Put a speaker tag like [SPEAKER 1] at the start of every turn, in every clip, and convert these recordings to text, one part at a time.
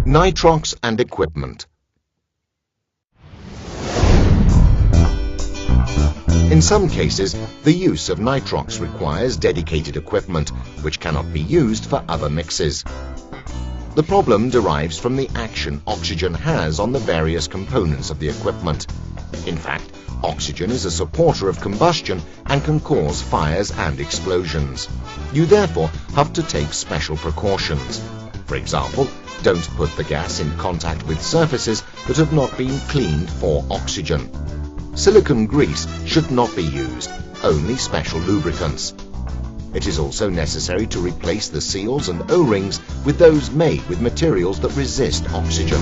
[SPEAKER 1] Nitrox and equipment. In some cases, the use of nitrox requires dedicated equipment, which cannot be used for other mixes. The problem derives from the action oxygen has on the various components of the equipment. In fact, oxygen is a supporter of combustion and can cause fires and explosions. You therefore have to take special precautions. For example, don't put the gas in contact with surfaces that have not been cleaned for oxygen. Silicone grease should not be used, only special lubricants. It is also necessary to replace the seals and O-rings with those made with materials that resist oxygen.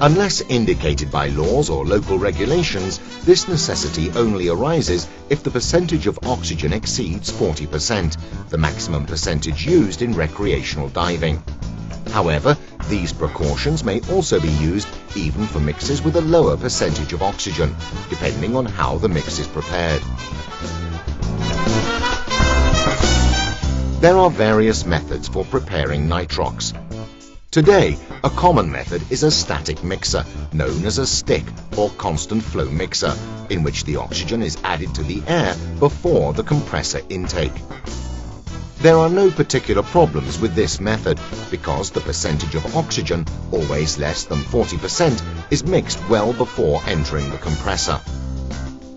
[SPEAKER 1] Unless indicated by laws or local regulations, this necessity only arises if the percentage of oxygen exceeds 40%, the maximum percentage used in recreational diving. However, these precautions may also be used even for mixes with a lower percentage of oxygen, depending on how the mix is prepared. There are various methods for preparing nitrox. Today, a common method is a static mixer, known as a stick or constant flow mixer, in which the oxygen is added to the air before the compressor intake. There are no particular problems with this method because the percentage of oxygen, always less than 40%, is mixed well before entering the compressor.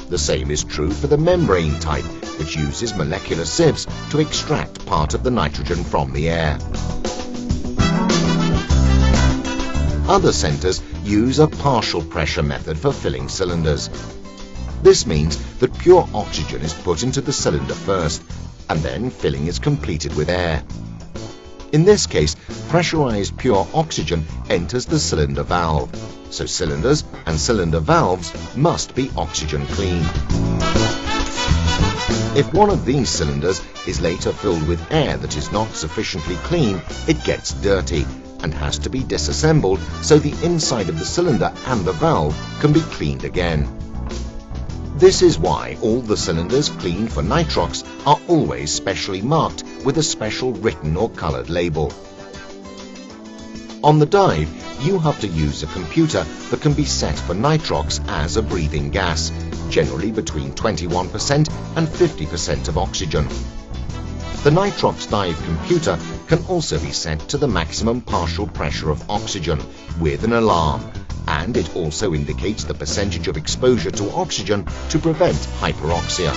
[SPEAKER 1] The same is true for the membrane type, which uses molecular sieves to extract part of the nitrogen from the air. Other centers use a partial pressure method for filling cylinders. This means that pure oxygen is put into the cylinder first, and then filling is completed with air. In this case, pressurized pure oxygen enters the cylinder valve, so cylinders and cylinder valves must be oxygen clean. If one of these cylinders is later filled with air that is not sufficiently clean, it gets dirty and has to be disassembled so the inside of the cylinder and the valve can be cleaned again. This is why all the cylinders cleaned for nitrox are always specially marked with a special written or colored label. On the dive, you have to use a computer that can be set for nitrox as a breathing gas, generally between 21% and 50% of oxygen. The nitrox dive computer can also be set to the maximum partial pressure of oxygen with an alarm, and it also indicates the percentage of exposure to oxygen to prevent hyperoxia.